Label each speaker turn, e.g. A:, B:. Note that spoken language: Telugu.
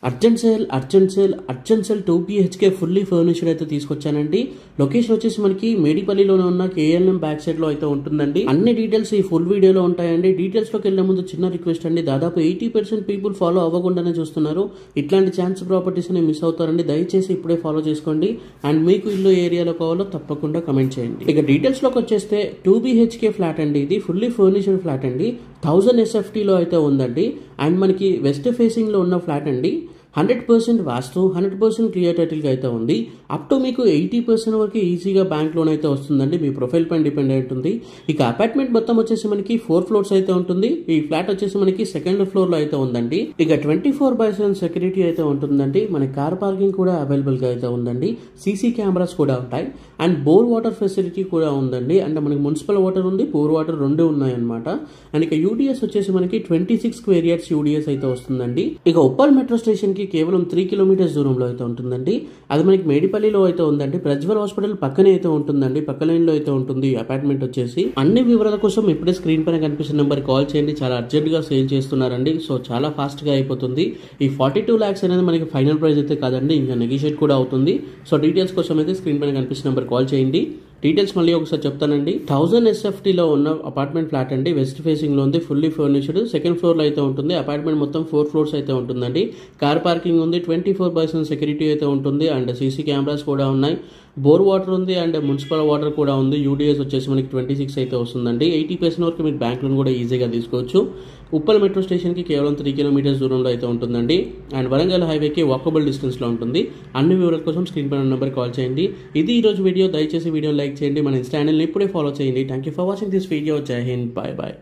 A: Urgent sale 2 BHK fully furniture అయితే తీసుకొచ్చానండి. లొకేషన్ వచ్చేసి మనకి మేడిపల్లిలోనే ఉన్న KLM బ్యాక్ సైడ్ లో అయితే ఉంటుందండి. అన్ని డీటెయిల్స్ ఈ ఫుల్ వీడియోలో ఉంటాయండి. డీటెయిల్స్ లోకి వెళ్లే ముందు చిన్న రిక్వెస్ట్ అండి, దాదాపు 80% పీపుల్ ఫాలో అవ్వకుండానే చూస్తున్నారు. ఇట్లాంటి ఛాన్స్ ప్రాపర్టీస్ ని మిస్ అవుతారండి. దయచేసి ఇప్పుడే ఫాలో చేసుకోండి. అండ్ మీకు ఇల్లు ఏరియాలో కావాలో తప్పకుండా కమెంట్ చేయండి. ఇక డీటెయిల్స్ లోకి వచ్చేస్తే 2 BHK ఫ్లాట్ అండి. ఇది ఫుల్లీ ఫర్నిచర్ ఫ్లాట్ అండి. 1000 SFT లో అయితే ఉందండి. అండ్ మనకి వెస్ట్ ఫేసింగ్ లో ఉన్న ఫ్లాట్ అండి. 100% వాస్తు, 100% క్లియర్ టైటిల్ గా అయితే ఉంది. అప్ టు మీకు 80% వరకు ఈజీగా బ్యాంక్ లోన్ అయితే వస్తుందండి. మీ ప్రొఫైల్ పైన డిపెండ్ అయి ఉంటుంది. ఇక అపార్ట్మెంట్ మొత్తం వచ్చేసి మనకి 4 ఫ్లోర్స్ అయితే ఉంటుంది. ఈ ఫ్లాట్ వచ్చేసి మనకి సెకండ్ ఫ్లోర్ లో అయితే ఉందండి. ఇక 24/7 సెక్యూరిటీ అయితే ఉంటుందండి. మనకి కార్ పార్కింగ్ కూడా అవైలబుల్ గా అయితే ఉందండి. సీసీ కెమెరాస్ కూడా ఉంటాయి. అండ్ బోర్ వాటర్ ఫెసిలిటీ కూడా ఉందండి. అంటే మనకి మున్సిపల్ వాటర్ ఉంది, బోర్ వాటర్ రెండు ఉన్నాయన్నమాట. అండ్ ఇక యూడిఎస్ వచ్చేసి మనకి 26 స్క్వేర్ యార్డ్స్ యూడిఎస్ అయితే వస్తుందండి. ఇక ఉప్పల్ మెట్రో స్టేషన్ కి కేవలం 3 కిలోమీటర్స్ దూరంలో అయితే ఉంటుందండి. అది మనకి మేడిపల్లిలో అయితే ఉందండి. ప్రజ్వల్ హాస్పిటల్ పక్కనే అయితే ఉంటుందండి. పక్క లైన్ లో అయితే ఉంటుంది అపార్ట్మెంట్ వచ్చేసి. అన్ని వివరాల కోసం ఇప్పుడే స్క్రీన్ పైన కనిపిస్తున్న నెంబర్ కాల్ చేయండి. చాలా అర్జెంట్ గా సేల్ చేస్తున్నారండి. సో చాలా ఫాస్ట్ గా అయిపోతుంది. ఈ 42 lakhs అనేది మనకి ఫైనల్ ప్రైస్ అయితే కాదండి, ఇంకా నెగోషియేట్ కూడా అవుతుంది. సో డీటెయిల్స్ కోసం అయితే స్క్రీన్ పైన కనిపిస్తున్న నెంబర్ కాల్ చేయండి. డీటెయిల్స్ మళ్ళీ ఒకసారి చెప్తానండి. 1000 SFT లో ఉన్న అపార్ట్మెంట్ ఫ్లాట్ అండి. వెస్ట్ ఫేసింగ్ లో ఉంది, ఫుల్లీ ఫర్నిచర్డ్. సెకండ్ ఫ్లోర్ లో అయితే ఉంటుంది. అపార్ట్మెంట్ మొత్తం 4 ఫ్లోర్స్ అయితే ఉంటుందండి. కార్ పార్కింగ్ ఉంది, 24/7 సెక్యూరిటీ అయితే ఉంటుంది. అండ్ సీసీ కెమెరాస్ కూడా ఉన్నాయి. బోర్ వాటర్ ఉంది అండ్ మున్సిపల్ వాటర్ కూడా ఉంది. యూడిఎస్ వచ్చేసి మనకి 26 అయితే వస్తుందండి. 80% వరకు మీరు బ్యాంక్ లోన్ కూడా ఈజీగా తీసుకోవచ్చు. ఉప్పల్ మెట్రో స్టేషన్ కి కేవలం 3 కిలోమీటర్స్ దూరంలో అయితే ఉంటుందండి. అండ్ వరంగల్ హైవేకి వాకబుల్ డిస్టెన్స్ లో ఉంటుంది. అన్ని వివరాల కోసం స్క్రీన్ పైన నెంబర్ కాల్ చేయండి. ఇది ఈ రోజు వీడియో. దయచేసి వీడియో లైక్ చేయండి. మన ఇన్స్టా హ్యాండిల్ ని ఇప్పుడే ఫాలో చేయండి. Thank you for watching this video. జై హింద్, బాయ్ బాయ్.